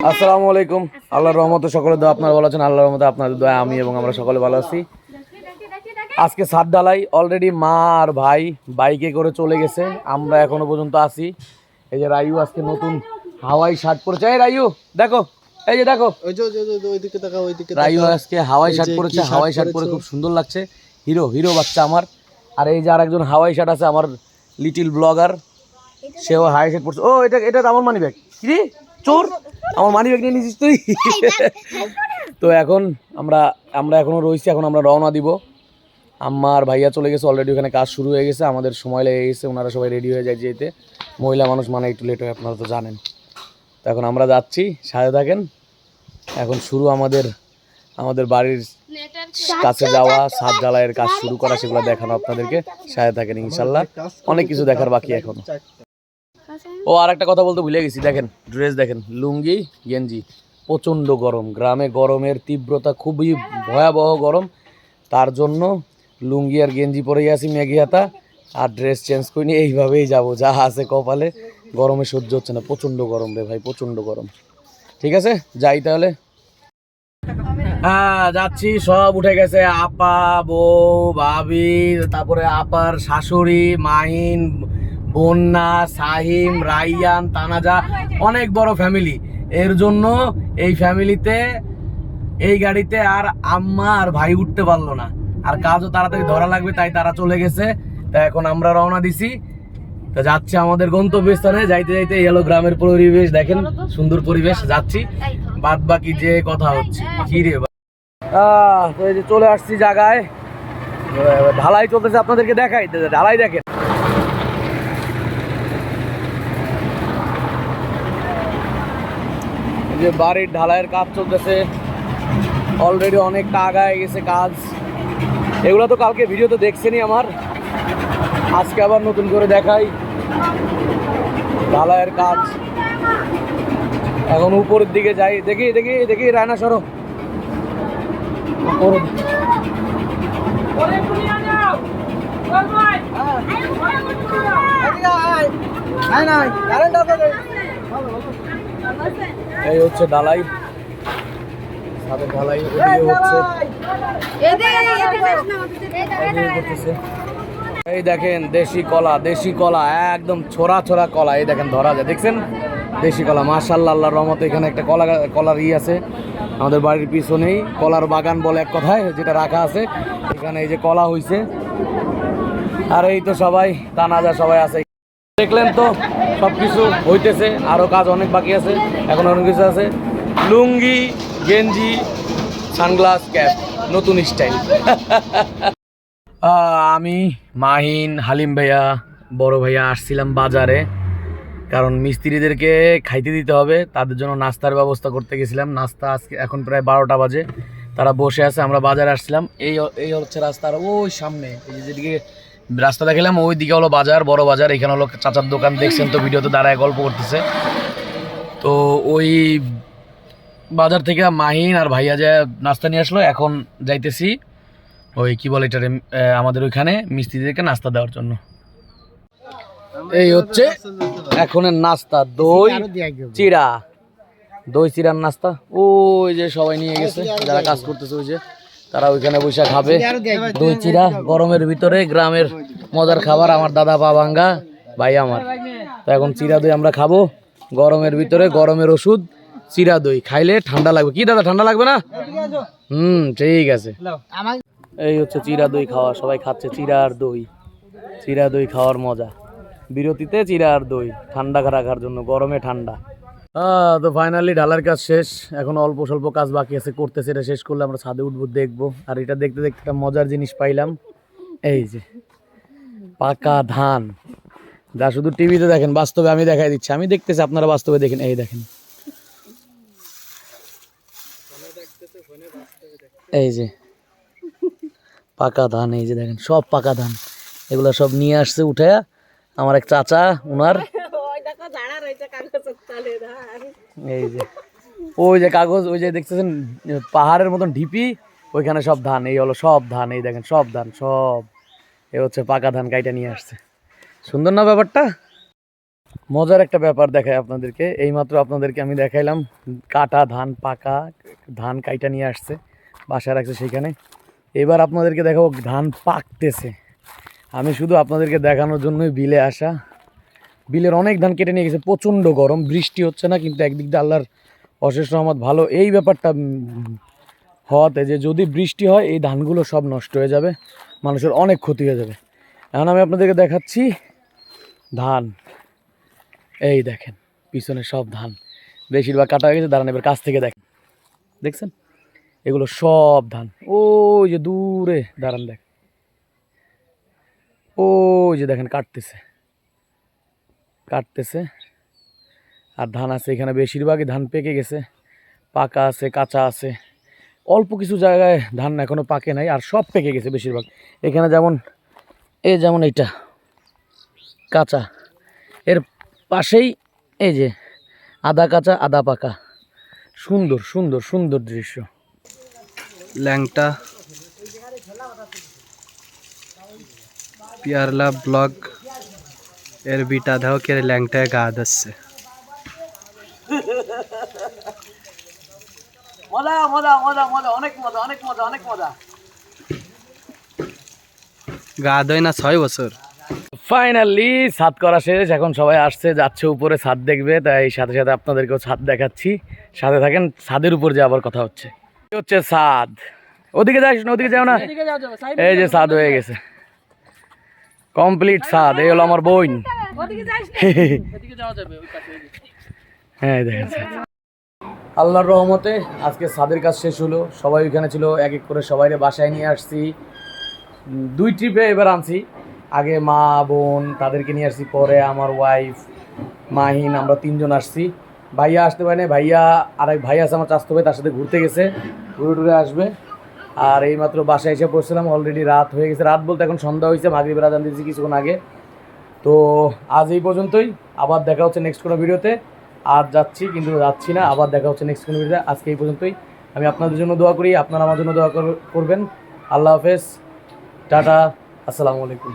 আসসালামু আলাইকুম। আল্লাহর রহমতে সকলে দোয়া আপনারা ভালো আছেন। আল্লাহর রহমতে আপনাদের দোয়া আমি এবং আমরা সকলে ভালো আছি। আজকে ছাদ ঢালাই অলরেডি মা আর ভাই বাইকে করে চলে গেছে, আমরা এখনো পর্যন্ত আছি। এই যে রায়ু আজকে নতুন হাওয়াই শার্ট পরেছে। এই রায়ু দেখো, এই যে দেখো ওইদিকে তাকাও, ওইদিকে রায়ু আজকে হাওয়াই শার্ট পরেছে। হাওয়াই শার্ট পরে খুব সুন্দর লাগছে, হিরো হিরো বাচ্চা আমার। আর এই যে আরেকজন হাওয়াই শার্ট আছে আমার লিটিল ব্লগার, সেও হাওয়াই শার্ট পরছে। ও এটা এটা আমার মানি ব্যাগ, কি চোর আমার মানি ব্যাগ নিয়ে নিয়েছিস তুই। তো এখন আমরা এখনো রয়েছি, এখন আমরা রওনা দিব। আমার ভাইয়া চলে গেছে অলরেডি, ওখানে কাজ শুরু হয়ে গেছে, আমাদের সময় লেগে গেছে, ওনারা সবাই রেডি হয়ে যায় যেতে। মহিলা মানুষ মানে একটু লেট হয়, আপনারা তো জানেন। তো এখন আমরা যাচ্ছি, সাথে থাকেন। এখন শুরু আমাদের বাড়ির কাছে যাওয়া, ছাদ ঢালাইয়ের কাজ শুরু করা, সেগুলো দেখানো আপনাদেরকে। সাথে থাকেন, ইনশাল্লাহ অনেক কিছু দেখার বাকি এখনো। ও আর একটা কথা বলতে ভুলে গেছি, দেখেন ড্রেস দেখেন, লুঙ্গি গেঞ্জি। প্রচণ্ড গরম, গ্রামে গরমের তীব্রতা খুবই ভয়াবহ গরম, তার জন্য লুঙ্গি আর গেঞ্জি পরেই আছি, ম্যাগি হাতা, আর ড্রেস চেঞ্জ করে নিয়ে এইভাবেই যাবো, যা আছে কপালে। গরমে সহ্য হচ্ছে না, প্রচণ্ড গরম রে ভাই, প্রচণ্ড গরম। ঠিক আছে যাই তাহলে। হ্যাঁ যাচ্ছি, সব উঠে গেছে, আপা, বউ, ভাবি, তারপরে আপার শাশুড়ি, মাহিন, বন্যা, সাহিম, রাইয়ান, তানাজা, অনেক বড় ফ্যামিলি। এর জন্য এই ফ্যামিলিতে এই গাড়িতে আর আম্মা আর ভাই উঠতে পারলো না, আর কাজও তাড়াতাড়ি ধরা লাগবে, তাই তারা চলে গেছে। তা এখন আমরা রওনা দিছি, তা যাচ্ছি আমাদের গন্তব্যস্থানে। যাইতে যাইতে এই হলো গ্রামের পরিবেশ, দেখেন সুন্দর পরিবেশ, যাচ্ছি। বাদ বাকি যে কথা হচ্ছে কি রে, তো এই যে চলে আসছি জায়গায়, ঢালাই চলতেছে, আপনাদেরকে দেখাই, ঢালাই দেখেন। যে বাড়ির ঢালাইয়ের কাজ চলতেছে, অলরেডি অনেকটা আগায় গেছে কাজ। এগুলো তো কালকে ভিডিওতে দেখছেনই আমার, আজকে আবার নতুন করে দেখাই ঢালাইয়ের কাজ। এখন উপরের দিকে যাই, দেখি দেখি দেখি রায়না সরো উপরে। এই হচ্ছে ঢালাই, ছাদের ঢালাই হচ্ছে। এই দেখেন দেশি কলা, দেশি কলা একদম ছোড়া ছোড়া কলা, এই দেখেন ধরা যায়, দেখছেন দেশি কলা, মাশাআল্লাহ, আল্লাহর রহমতে। এখানে একটা কলার আছে আমাদের বাড়ির পিছনেই, কলার বাগান বলে এক কথায় যেটা রাখা আছে। এখানে এই যে কলা হইছে, আর এই তো সবাই তানাজা সবাই আছে। দেখলেন তো সব কিছু হইতেছে, আরও কাজ অনেক বাকি আছে, এখন অনেক কিছু আছে। লুঙ্গি গেঞ্জি সানগ্লাস ক্যাপ, নতুন স্টাইল। আমি মাহিন, হালিম ভাইয়া, বড় ভাইয়া আসছিলাম বাজারে, কারণ মিস্ত্রিদেরকে খাইতে দিতে হবে, তাদের জন্য নাস্তার ব্যবস্থা করতে গেছিলাম। নাস্তা আজকে এখন প্রায় 12টা বাজে, তারা বসে আছে, আমরা বাজারে আসছিলাম। এই হচ্ছে রাস্তার ওই সামনে, এই যেদিকে রাস্তা দেখালাম ওই দিকে হলো বাজার, বড় বাজার। এখানে হলো চাচার দোকান, দেখছেন তো ভিডিওতে দাঁড়ায় গল্প করতেছে। তো ওই বাজার থেকে মাহিন আর ভাইয়া যে নাস্তা নিয়ে আসলো, এখন যাইতেছি ওই কি বলে এটা, আমাদের ওইখানে মিস্ত্রিদেরকে নাস্তা দেওয়ার জন্য। এই হচ্ছে এখনের নাস্তা, দই চিড়া, দই চিড়ার নাস্তা। ওই যে সবাই নিয়ে গেছে যারা কাজ করতেছে, ওই যে তারা ওইখানে বসে খাবে দই চিড়া, গরমের ভিতরে গ্রামের মজার খাবার। আমার দাদা পা ভাঙ্গা ভাই আমার, তো এখন চিড়া দই আমরা খাবো গরমের ভিতরে, গরমের ওষুধ চিড়া দই খাইলে ঠান্ডা লাগবে। কি দাদা ঠান্ডা লাগবে না? ঠিক আছে। এই হচ্ছে চিড়া দই খাওয়া, সবাই খাচ্ছে চিড়া আর দই, চিড়া দই খাওয়ার মজা। বিরতিতে চিড়া আর দই, ঠান্ডা রাখার জন্য, গরমে ঠান্ডা। তো ফাইনালি ঢালার কাজ শেষ, এখন অল্প স্বল্প কাজ বাকি আছে, করতেছে। এটা শেষ করলে আমরা ছাদে উঠবো, দেখবো। আর এটা দেখতে দেখতে একটা মজার জিনিস পাইলাম, এই যে পাকা ধান, যা শুধু টিভিতে দেখেন, বাস্তবে আমি দেখাই দিচ্ছি, আমি দেখতেছি, আপনারা বাস্তবে দেখেন। এই দেখেন, এই যে পাকা ধান, এই যে দেখেন সব পাকা ধান, এগুলো সব নিয়ে আসছে উঠে আমার এক চাচা, উনার। এই যে ওই যে কাগজ, ওই যে দেখতেছেন পাহাড়ের মতন ঢিপি, ওইখানে সব ধান, এই হলো সব ধান, এই দেখেন সব ধান, সব এ হচ্ছে পাকা ধান কাইটা নিয়ে আসছে। সুন্দর না ব্যাপারটা? মজার একটা ব্যাপার দেখায় আপনাদেরকে। এইমাত্র আপনাদেরকে আমি দেখাইলাম কাটা ধান, পাকা ধান কাইটা নিয়ে আসছে, বাসায় রাখছে সেইখানে। এবার আপনাদেরকে দেখাবো ধান পাকতেছে। আমি শুধু আপনাদেরকে দেখানোর জন্যই বিলে আসা। বিলের অনেক ধান কেটে নিয়ে গেছে, প্রচণ্ড গরম, বৃষ্টি হচ্ছে না, কিন্তু একদিক দিয়ে আল্লাহর অশেষ রহমত ভালো এই ব্যাপারটা হওয়াতে যে যদি বৃষ্টি হয় এই ধানগুলো সব নষ্ট হয়ে যাবে, মানুষের অনেক ক্ষতি হয়ে যাবে। এখন আমি আপনাদেরকে দেখাচ্ছি ধান। এই দেখেন পিছনে সব ধান, বেশিরভাগ কাটা হয়ে গেছে। দাঁড়ান এবার কাছ থেকে দেখেন, দেখছেন এগুলো সব ধান। ওই যে দূরে দাঁড়ান দেখ, ওই যে দেখেন কাটতেছে কাটতেছে। আর ধান আছে এখানে, বেশিরভাগই ধান পেকে গেছে, পাকা আছে, কাঁচা আছে। অল্প কিছু জায়গায় ধান এখনো পাকে নাই, আর সব পেকে গেছে বেশিরভাগ। এখানে যেমন যেমন এইটা কাঁচা, এর পাশেই এই যে আধা কাঁচা আধা পাকা। সুন্দর সুন্দর সুন্দর দৃশ্য। ল্যাংটা পিয়ারলা ব্লগ এর বিটা দাও কে ল্যাংটায় গা দিচ্ছে। মজা মজা মজা মজা, অনেক মজা অনেক মজা অনেক মজা। গা দেয় না 6 বছর। ফাইনালি ছাদ করা শেষ, এখন সবাই আসছে যাচ্ছে উপরে ছাদ দেখবে, তাই সাথে সাথে আপনাদেরকেও ছাদ দেখাচ্ছি। সাথে থাকেন, ছাদের উপর যে আবার কথা হচ্ছে। এই হচ্ছে ছাদ, ওদিকে যাস না, ওদিকে যাও না। এই যে ছাদ হয়ে গেছে, কমপ্লিট ছাদ। এই হলো আমার বোন। হ্যাঁ দেখেন আল্লাহর রহমতে আজকে ছাদের কাজ শেষ হলো। সবাই ওইখানে ছিল, এক এক করে সবাই বাসায় নিয়ে আসছি। 2 ট্রিপে এবার আনছি। আগে মা বোন তাদেরকে নিয়ে আসছি, পরে আমার ওয়াইফ মাহিন, আমরা 3 জন আসছি। ভাইয়া আসতে পারে না, ভাইয়া আরেক ভাই আছে আমার চাচতো ভাই, তার সাথে ঘুরতে গেছে, ঘুরে টুরে আসবে। আর এইমাত্র বাসায় এসে পড়ছিলাম, অলরেডি রাত হয়ে গেছে। রাত বলতে এখন সন্ধ্যা হয়েছে, মাগরিবের আজান দিয়েছি কিছুক্ষণ আগে। তো আজ এই পর্যন্তই, আবার দেখা হচ্ছে নেক্সট কোনো ভিডিওতে। আর যাচ্ছি কিন্তু যাচ্ছি না, আবার দেখা হচ্ছে নেক্সট কোনো ভিডিওতে। আজকে এই পর্যন্তই। আমি আপনাদের জন্য দোয়া করি, আপনারা আমার জন্য দোয়া করবেন। আল্লাহ হাফেজ, টাটা, আসসালামু আলাইকুম।